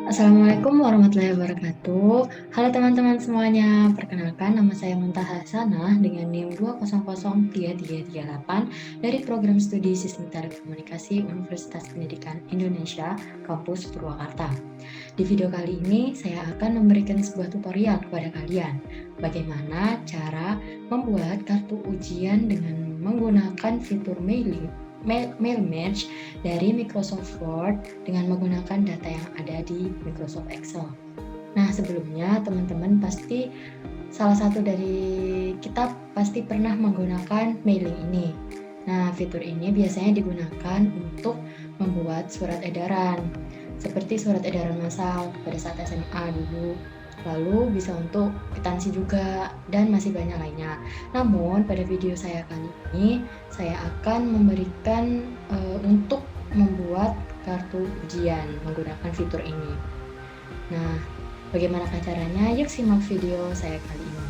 Assalamualaikum warahmatullahi wabarakatuh. Halo teman-teman semuanya, perkenalkan nama saya Muntaha Hasanah dengan NIM 2003338 dari Program Studi Sistem Telekomunikasi Universitas Pendidikan Indonesia, Kampus Purwakarta. Di video kali ini, saya akan memberikan sebuah tutorial kepada kalian, bagaimana cara membuat kartu ujian dengan menggunakan fitur mail match dari Microsoft Word dengan menggunakan data yang ada di Microsoft Excel. Nah, sebelumnya teman-teman pasti salah satu dari kita pasti pernah menggunakan mailing ini. Nah, fitur ini biasanya digunakan untuk membuat surat edaran, seperti surat edaran massal pada saat SMA dulu. Lalu bisa untuk kwitansi juga dan masih banyak lainnya. Namun pada video saya kali ini saya akan memberikan untuk membuat kartu ujian menggunakan fitur ini. Nah, bagaimana caranya? Yuk simak video saya kali ini.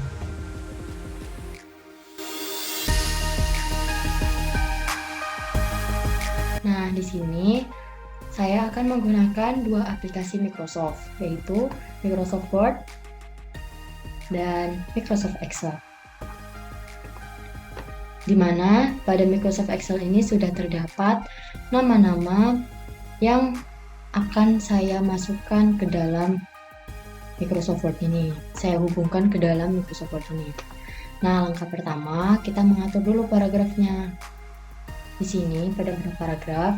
Nah, di sini saya akan menggunakan dua aplikasi Microsoft, yaitu Microsoft Word dan Microsoft Excel. Di mana pada Microsoft Excel ini sudah terdapat nama-nama yang akan saya masukkan ke dalam Microsoft Word ini. Saya hubungkan ke dalam Microsoft Word ini. Nah, langkah pertama kita mengatur dulu paragrafnya. Di sini pada paragraf,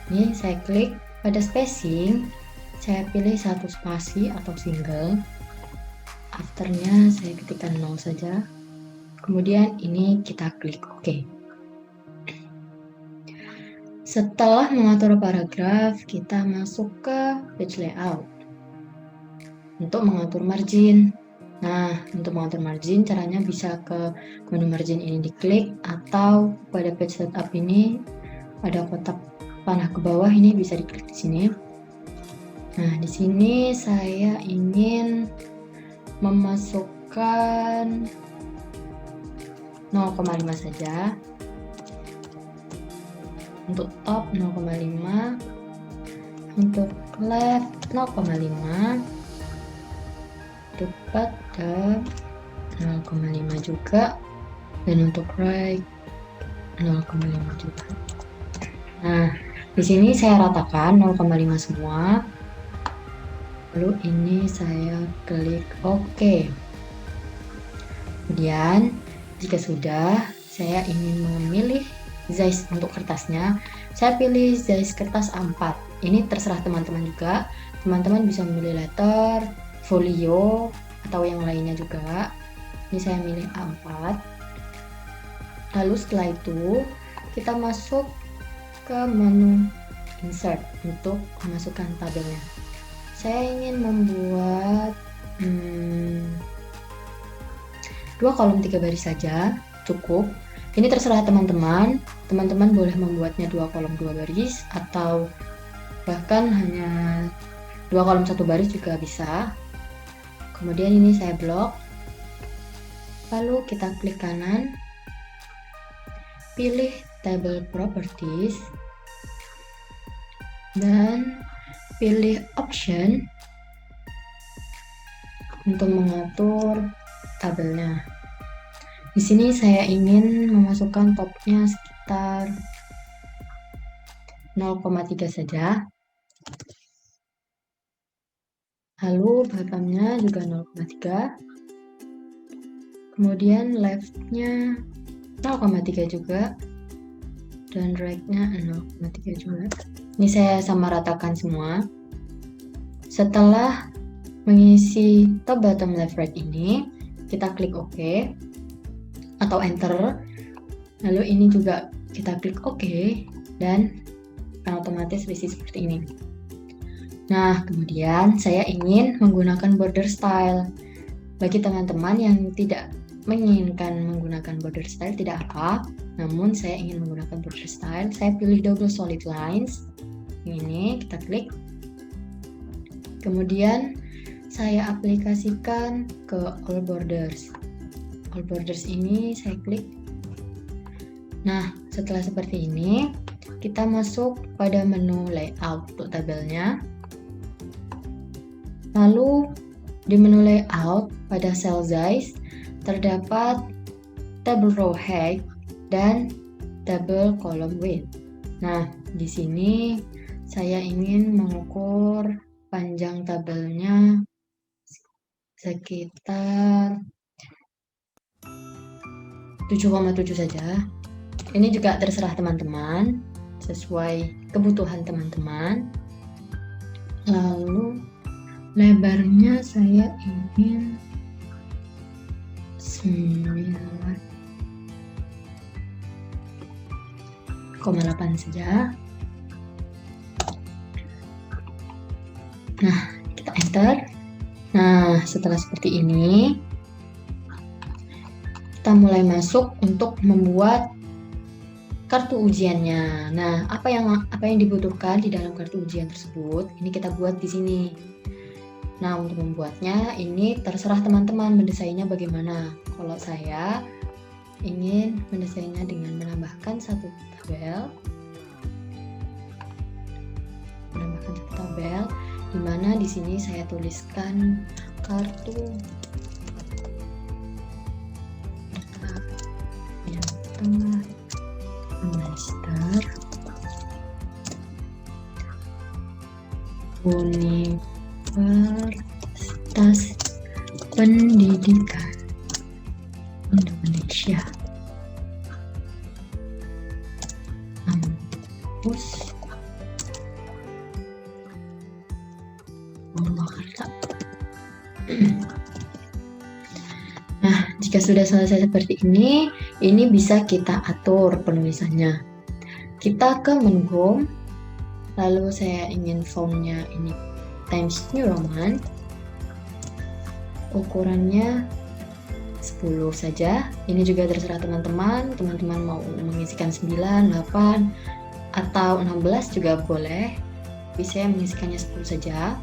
ini saya klik pada spacing, saya pilih satu spasi atau single. Afternya saya ketikkan 0 saja. Kemudian ini kita klik OK. Setelah mengatur paragraf, kita masuk ke page layout untuk mengatur margin. Nah, untuk mengatur margin caranya bisa ke menu margin ini diklik, atau pada page setup ini ada kotak panah ke bawah, ini bisa diklik di sini. Nah, di sini saya ingin memasukkan 0,5 saja. Untuk top 0,5, untuk left 0,5, untuk bottom 0,5 juga, dan untuk right 0,5 juga. Nah, di sini saya ratakan 0,5 semua. Lalu ini saya klik OK. Kemudian jika sudah, saya ingin memilih size untuk kertasnya. Saya pilih size kertas A4. Ini terserah teman-teman juga. Teman-teman bisa memilih letter, folio, atau yang lainnya juga. Ini saya milih A4. Lalu setelah itu, kita masuk ke menu insert untuk memasukkan tabelnya. Saya ingin membuat 2 kolom 3 baris saja, cukup. Ini terserah teman-teman. Teman-teman boleh membuatnya 2 kolom 2 baris, atau bahkan hanya 2 kolom 1 baris juga bisa. Kemudian ini saya blok. Lalu kita klik kanan, pilih table properties, dan pilih option untuk mengatur tabelnya. Di sini saya ingin memasukkan topnya sekitar 0,3 saja. Lalu bottomnya juga 0,3. Kemudian leftnya 0,3 juga. Dan right-nya 0,3 juga. Ini saya sama ratakan semua. Setelah mengisi top, bottom, left, right ini, kita klik OK atau enter. Lalu ini juga kita klik OK, dan akan otomatis berisi seperti ini. Nah, kemudian saya ingin menggunakan border style. Bagi teman-teman yang tidak menginginkan menggunakan border style, tidak apa. Namun saya ingin menggunakan border style. Saya pilih double solid lines. Ini kita klik. Kemudian saya aplikasikan ke all borders. All borders ini saya klik. Nah, setelah seperti ini, kita masuk pada menu layout untuk tabelnya. Lalu di menu layout pada cell size terdapat table row height dan table column width. Nah, di sini saya ingin mengukur panjang tabelnya sekitar 7,7 saja. Ini juga terserah teman-teman, sesuai kebutuhan teman-teman. Lalu lebarnya saya ingin 9,8 saja. Nah, kita enter. Nah, setelah seperti ini, kita mulai masuk untuk membuat kartu ujiannya. Nah, apa yang dibutuhkan di dalam kartu ujian tersebut, ini kita buat di sini. Nah, untuk membuatnya ini terserah teman-teman mendesainnya bagaimana. Kalau saya ingin mendesainnya dengan menambahkan satu tabel, di mana di sini saya tuliskan kartu yang tengah semester Universitas Pendidikan Indonesia Kampus Purwakarta. Nah, jika sudah selesai seperti ini bisa kita atur penulisannya. Kita ke menu home, lalu saya ingin fontnya ini Times New Roman, ukurannya 10 saja. Ini juga terserah teman-teman mau mengisikan 9, 8, atau 16 juga boleh. Tapi saya mengisikannya 10 saja.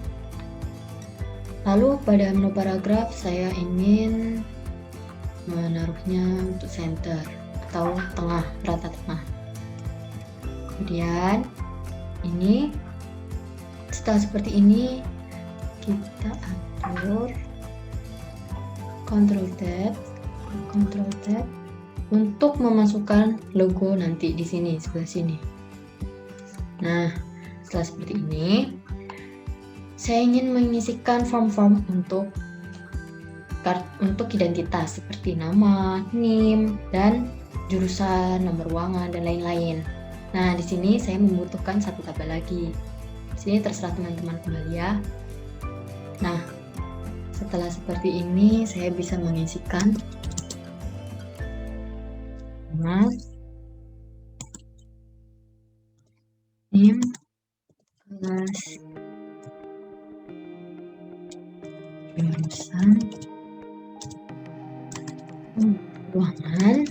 Lalu pada menu paragraf saya ingin menaruhnya untuk center atau tengah, rata tengah. Kemudian ini setelah seperti ini kita atur Ctrl Tab untuk memasukkan logo nanti di sini sebelah sini. Nah, setelah seperti ini saya ingin mengisikan form-form untuk identitas seperti nama, NIM, dan jurusan, nomor ruangan, dan lain-lain. Nah, di sini saya membutuhkan satu tabel lagi. Di sini terserah teman-teman kembali ya. Nah, setelah seperti ini saya bisa mengisikan nama, NIM, kelas, jurusan, ruangan,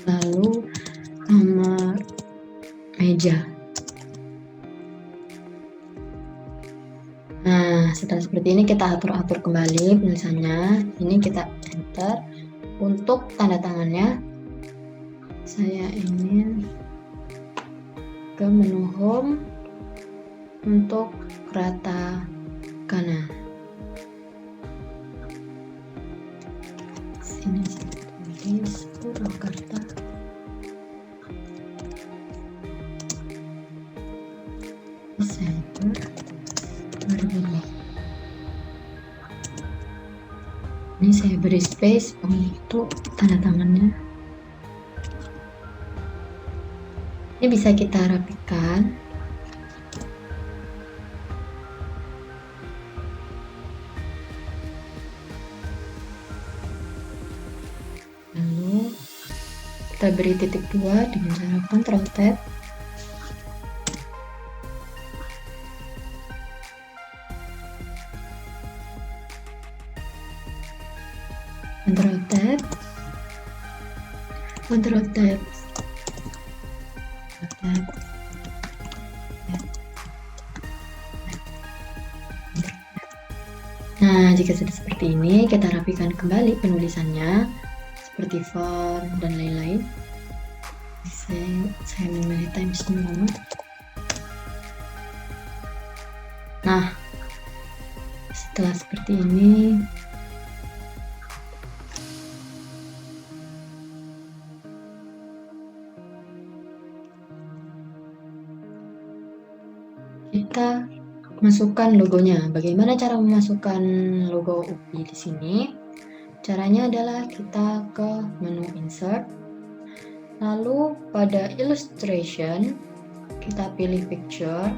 lalu nomor meja. Nah, setelah seperti ini kita atur-atur kembali penulisannya. Ini kita enter. Untuk tanda tangannya saya ingin ke menu home untuk rata kanan. Sini saya tulis Purwakarta. Desember 2020. Ini saya beri space untuk tanda tangannya. Ini bisa kita rapikan. Lalu kita beri titik 2 dengan cara Ctrl Tab. Ctrl Tab. Ctrl Tab. Nah, jika sudah seperti seperti ini, kita rapikan kembali penulisannya seperti font dan lain-lain. Saya memilih Times New Roman. Nah, setelah seperti ini, kita masukkan logonya. Bagaimana cara memasukkan logo UPI di sini? Caranya adalah kita ke menu Insert, lalu pada Illustration kita pilih Picture,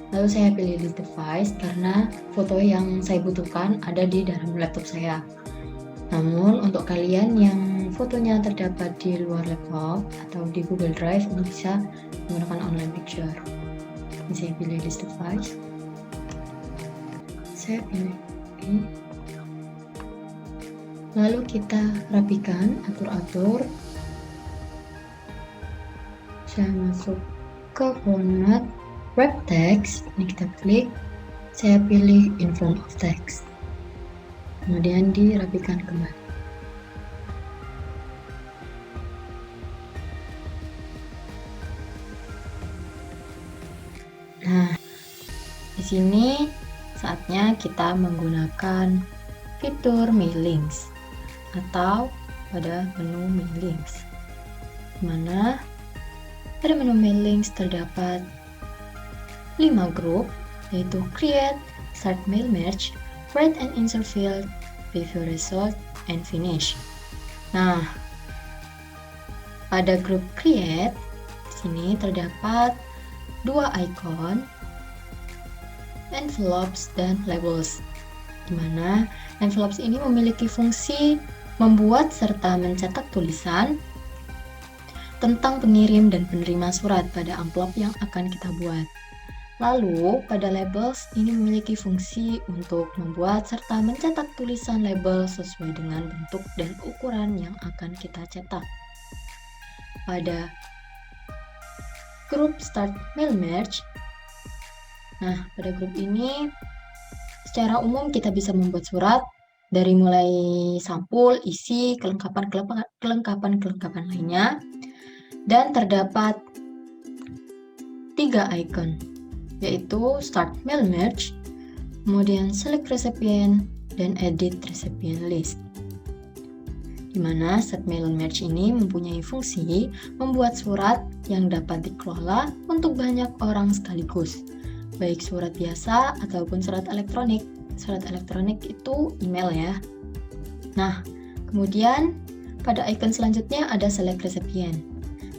lalu saya pilih List Device karena foto yang saya butuhkan ada di dalam laptop saya. Namun untuk kalian yang fotonya terdapat di luar laptop atau di Google Drive, ini bisa menggunakan online picture. Ini saya pilih List Device, saya pilih ini, lalu kita rapikan, atur-atur. Saya masuk ke format wrap text, ini kita klik, saya pilih in front of text, kemudian dirapikan kembali. Nah, di sini saatnya kita menggunakan fitur Mailings atau pada menu Mailings, dimana pada menu Mailings terdapat 5 grup, yaitu Create, Start Mail Merge, Write and Insert Field, Preview Result, and Finish. Nah, pada grup Create, di sini terdapat 2 icon, envelopes dan labels, di mana envelopes ini memiliki fungsi membuat serta mencetak tulisan tentang pengirim dan penerima surat pada amplop yang akan kita buat. Lalu, pada labels ini memiliki fungsi untuk membuat serta mencetak tulisan label sesuai dengan bentuk dan ukuran yang akan kita cetak. Pada grup Start Mail Merge, nah pada grup ini secara umum kita bisa membuat surat dari mulai sampul, isi, kelengkapan lainnya, dan terdapat 3 icon, yaitu Start Mail Merge, kemudian Select Recipient, dan Edit Recipient List. Di mana Start Mail Merge ini mempunyai fungsi membuat surat yang dapat dikelola untuk banyak orang sekaligus, baik surat biasa ataupun surat elektronik. Surat elektronik itu email ya. Nah, kemudian pada icon selanjutnya ada Select Recipient.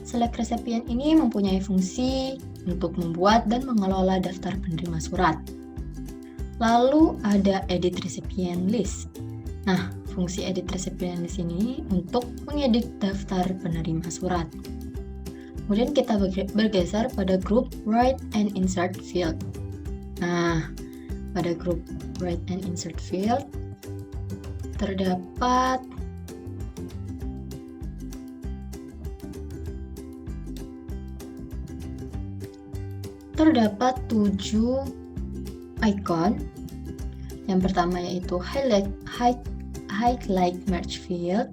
Select Recipient ini mempunyai fungsi untuk membuat dan mengelola daftar penerima surat. Lalu ada Edit Recipient List. Nah, fungsi Edit Recipient List ini untuk mengedit daftar penerima surat. Kemudian kita bergeser pada grup Write and Insert Field. Nah, pada grup Write and Insert Field terdapat terdapat 7 icon. Yang pertama yaitu Highlight Merge Field,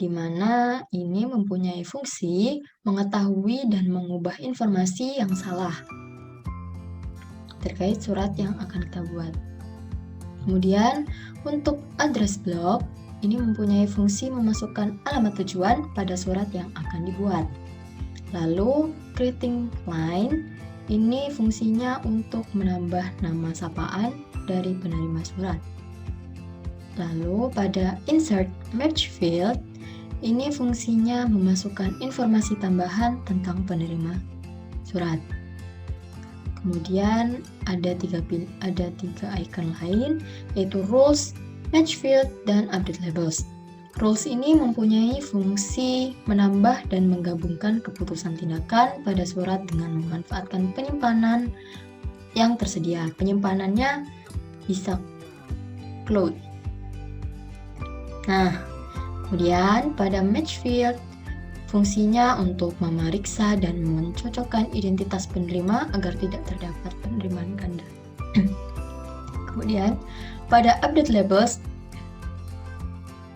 di mana ini mempunyai fungsi mengetahui dan mengubah informasi yang salah terkait surat yang akan kita buat. Kemudian untuk Address Block, ini mempunyai fungsi memasukkan alamat tujuan pada surat yang akan dibuat. Lalu Greeting Line, ini fungsinya untuk menambah nama sapaan dari penerima surat. Lalu pada Insert Merge Field, ini fungsinya memasukkan informasi tambahan tentang penerima surat. Kemudian ada tiga icon lain, yaitu Rules, Match Field, dan Update Labels. Rules ini mempunyai fungsi menambah dan menggabungkan keputusan tindakan pada surat dengan memanfaatkan penyimpanan yang tersedia. Penyimpanannya bisa cloud. Nah, kemudian pada Match Field, fungsinya untuk memeriksa dan mencocokkan identitas penerima agar tidak terdapat penerimaan ganda. Kemudian, pada update labels,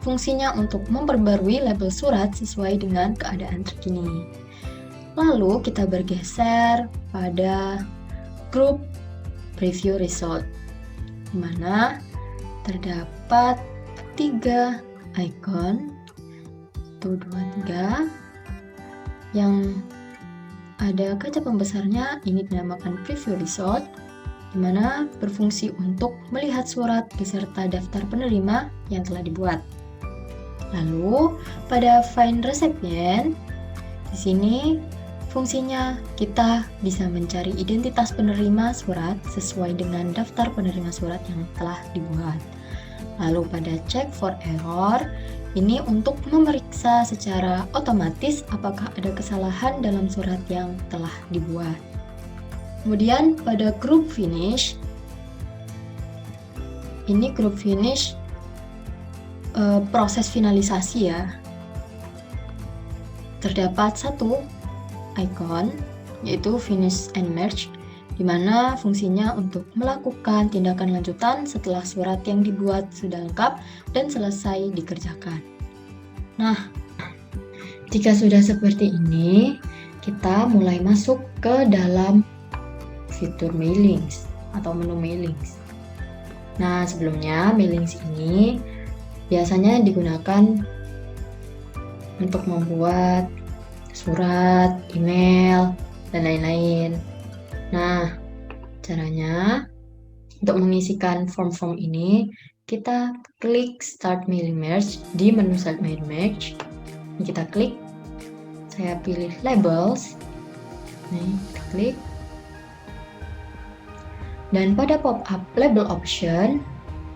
fungsinya untuk memperbarui label surat sesuai dengan keadaan terkini. Lalu kita bergeser pada grup preview result, di mana terdapat 3 icon, 1, 2, 3, yang ada kaca pembesarnya, ini dinamakan preview result, di mana berfungsi untuk melihat surat beserta daftar penerima yang telah dibuat. Lalu pada find recipient, di sini fungsinya kita bisa mencari identitas penerima surat sesuai dengan daftar penerima surat yang telah dibuat. Lalu pada check for error, ini untuk memeriksa secara otomatis apakah ada kesalahan dalam surat yang telah dibuat. Kemudian pada group finish, ini group finish proses finalisasi ya. Terdapat 1 icon, yaitu finish and merge, di mana fungsinya untuk melakukan tindakan lanjutan setelah surat yang dibuat sudah lengkap dan selesai dikerjakan. Nah, jika sudah seperti ini, kita mulai masuk ke dalam fitur mailings atau menu mailings. Nah, sebelumnya mailings ini biasanya digunakan untuk membuat surat, email, dan lain-lain. Nah, caranya untuk mengisikan form-form ini, kita klik Start Mailing Merge di menu Start Mailing Merge. Ini kita klik, saya pilih Labels. Nih, kita klik. Dan pada pop-up Label option,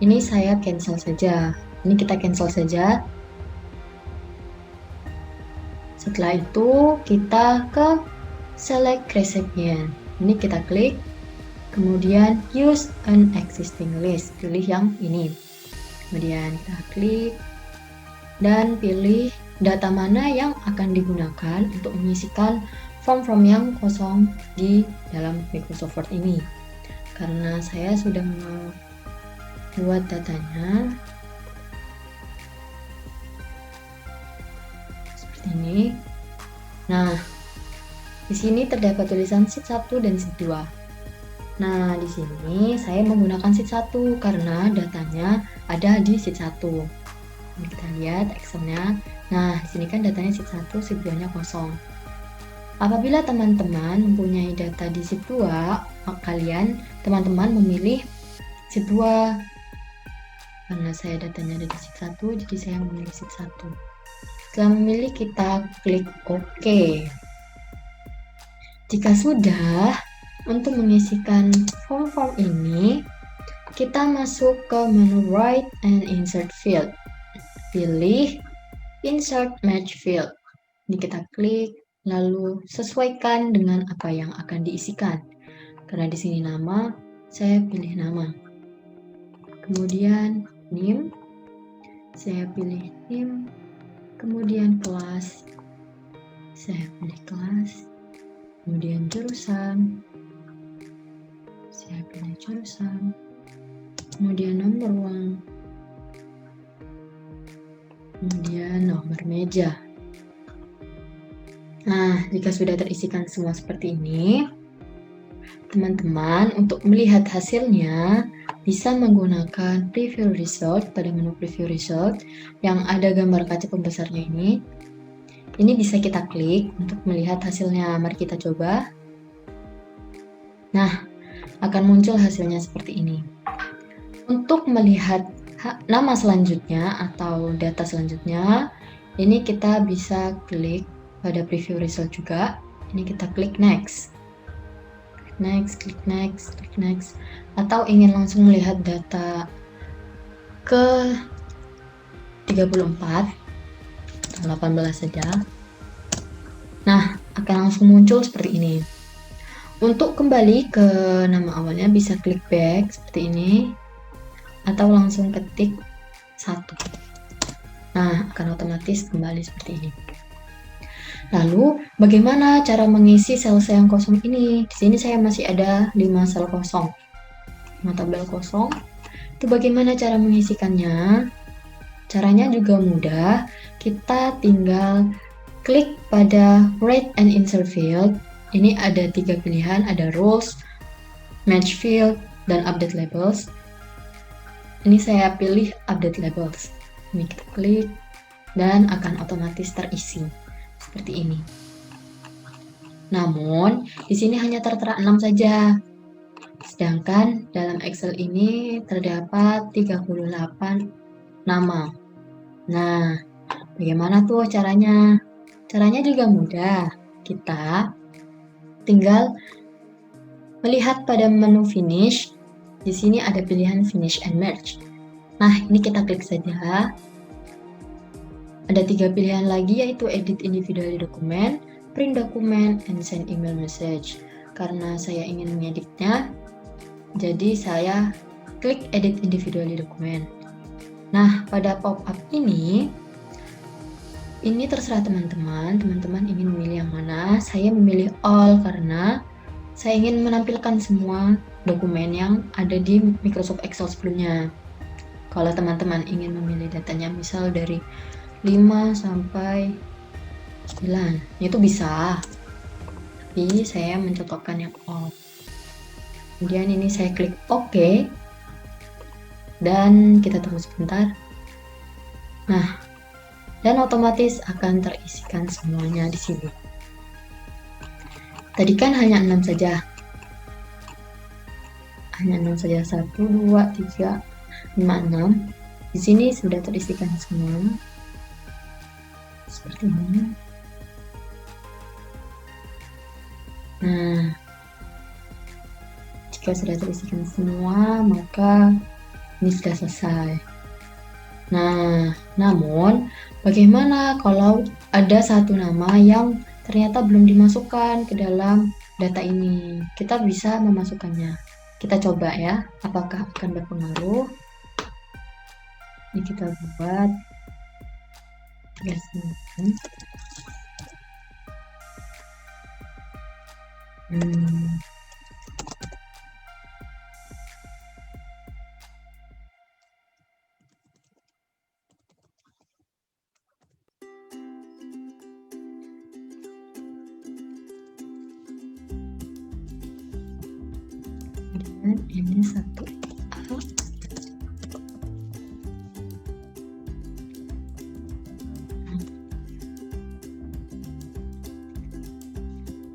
ini saya cancel saja. Ini kita cancel saja. Setelah itu kita ke select recipient. Ini kita klik, kemudian use an existing list. Pilih yang ini. Kemudian kita klik dan pilih data mana yang akan digunakan untuk mengisikan form-form yang kosong di dalam Microsoft Word ini. Karena saya sudah membuat datanya ini. Nah, di sini terdapat tulisan sheet 1 dan sheet 2. Nah, di sini saya menggunakan sheet 1 karena datanya ada di sheet 1. Ini kita lihat Excel-nya. Nah, di sini kan datanya sheet 1, sheet 2-nya kosong. Apabila teman-teman mempunyai data di sheet 2, teman-teman memilih sheet 2. Karena saya datanya ada di sheet 1, jadi saya memilih sheet 1. Setelah memilih, kita klik OK. Jika sudah, untuk mengisikan form-form ini, kita masuk ke menu Write and Insert Field. Pilih Insert Match Field. Ini kita klik, lalu sesuaikan dengan apa yang akan diisikan. Karena di sini nama, saya pilih nama. Kemudian name, saya pilih name. Kemudian kelas, saya pilih kelas. Kemudian jurusan, saya pilih jurusan. Kemudian nomor ruang, kemudian nomor meja. Nah, jika sudah terisikan semua seperti ini, teman-teman untuk melihat hasilnya bisa menggunakan preview result. Pada menu preview result yang ada gambar kaca pembesarnya ini bisa kita klik untuk melihat hasilnya. Mari kita coba. Nah, akan muncul hasilnya seperti ini. Untuk melihat nama selanjutnya atau data selanjutnya, ini kita bisa klik pada preview result juga. Ini kita klik next. Klik next. Atau ingin langsung melihat data ke 34 18 saja. Nah, akan langsung muncul seperti ini. Untuk kembali ke nama awalnya bisa klik back seperti ini atau langsung ketik 1. Nah, akan otomatis kembali seperti ini. Lalu, bagaimana cara mengisi sel-sel yang kosong ini? Di sini saya masih ada 5 sel kosong, 5 tabel kosong. Itu bagaimana cara mengisikannya? Caranya juga mudah, kita tinggal klik pada Write and Insert Field. Ini ada 3 pilihan, ada Rules, Match Field, dan Update Labels. Ini saya pilih Update Labels. Ini kita klik, dan akan otomatis terisi. Seperti ini. Namun, di sini hanya tertera 6 saja. Sedangkan dalam Excel ini terdapat 38 nama. Nah, bagaimana tuh caranya? Caranya juga mudah. Kita tinggal melihat pada menu Finish. Di sini ada pilihan Finish and Merge. Nah, ini kita klik saja. Ada 3 pilihan lagi, yaitu Edit Individually Document, Print Document, and Send Email Message. Karena saya ingin mengeditnya, jadi saya klik Edit Individually Document. Nah, pada pop-up ini terserah teman-teman. Teman-teman ingin memilih yang mana? Saya memilih All karena saya ingin menampilkan semua dokumen yang ada di Microsoft Excel sebelumnya. Kalau teman-teman ingin memilih datanya misal dari 5 sampai 9, itu bisa. Tapi saya mencocokkan yang All. Kemudian ini saya klik OK. Dan kita tunggu sebentar. Nah, dan otomatis akan terisikan semuanya di sini. Tadi kan hanya 6 saja. Hanya 6 saja. 1, 2, 3, 5, 6. Di sini sudah terisikan semua. Seperti ini. Nah, jika sudah terisikan semua, maka ini sudah selesai. Nah, namun bagaimana kalau ada satu nama yang ternyata belum dimasukkan ke dalam data ini? Kita bisa memasukkannya. Kita coba ya, apakah akan berpengaruh? Ini kita buat ini 1A.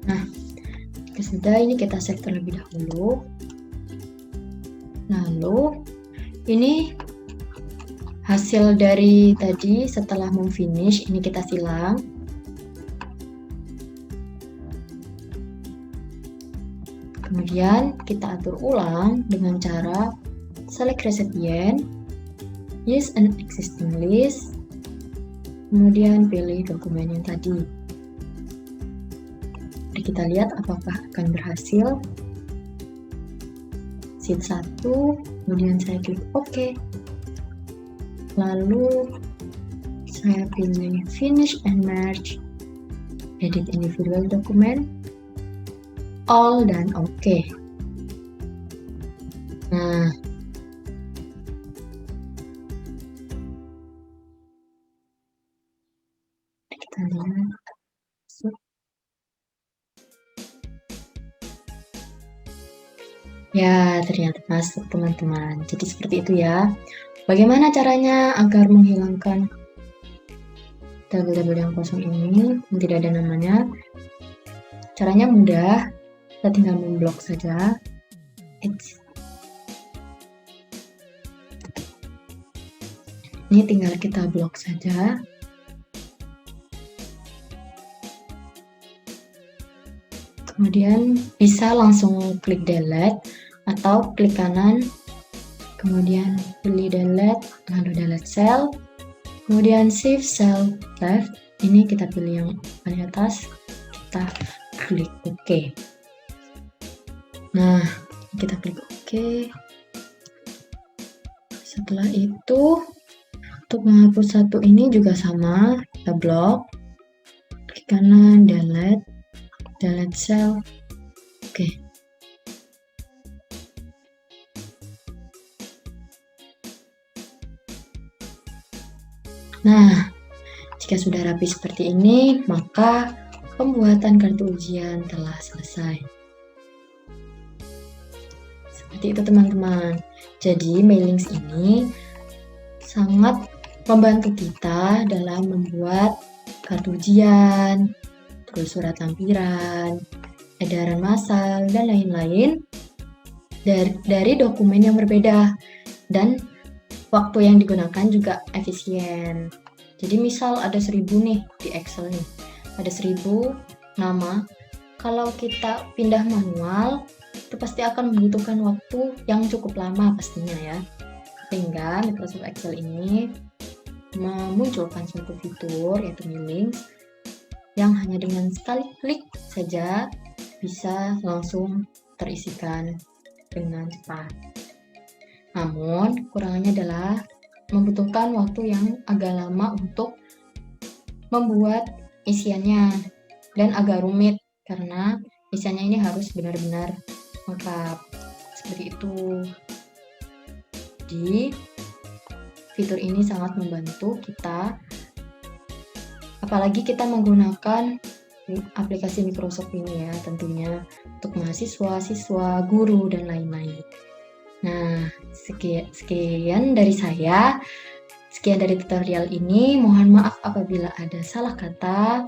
Nah, sudah, ini kita save terlebih dahulu. Lalu ini hasil dari tadi setelah memfinish, ini kita silang. Kemudian kita atur ulang dengan cara select recipient, use an existing list, kemudian pilih dokumen yang tadi. Jadi kita lihat apakah akan berhasil. Sheet 1, kemudian saya klik OK. Lalu saya pilih Finish and Merge, Edit Individual Document, All, dan OK. Nah, kita lihat. Ya, ternyata masuk teman-teman. Jadi seperti itu ya. Bagaimana caranya agar menghilangkan tabel-tabel yang kosong ini, yang tidak ada namanya? Caranya mudah. Kita tinggal memblok saja. Ini tinggal kita blok saja. Kemudian bisa langsung klik delete atau klik kanan, kemudian pilih delete, lalu delete cell, kemudian shift cell left. Ini kita pilih yang paling atas, kita klik OK. Nah, kita klik OK. Setelah itu, untuk menghapus satu ini juga sama, kita blok, klik kanan, delete cell. Oke. Nah, jika sudah rapi seperti ini, maka pembuatan kartu ujian telah selesai. Seperti itu teman-teman. Jadi mailings ini sangat membantu kita dalam membuat kartu ujian, terus surat lampiran, edaran massal, dan lain-lain dari dokumen yang berbeda, dan waktu yang digunakan juga efisien. Jadi misal ada 1000 nih di Excel nih, ada 1000 nama. Kalau kita pindah manual, itu pasti akan membutuhkan waktu yang cukup lama pastinya ya. Sehingga Microsoft Excel ini memunculkan suatu fitur yaitu mailings yang hanya dengan sekali klik saja bisa langsung terisikan dengan cepat. Namun, kekurangannya adalah membutuhkan waktu yang agak lama untuk membuat isiannya dan agak rumit karena isiannya ini harus benar-benar lengkap. Seperti itu. Jadi, fitur ini sangat membantu kita, apalagi kita menggunakan aplikasi Microsoft ini ya, tentunya untuk mahasiswa, siswa, guru, dan lain-lain. Nah, sekian dari saya. Sekian dari tutorial ini. Mohon maaf apabila ada salah kata.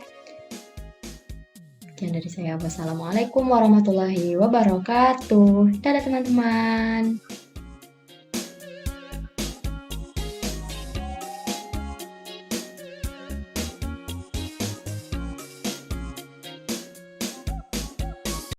Sekian dari saya. Wassalamualaikum warahmatullahi wabarakatuh. Dadah teman-teman.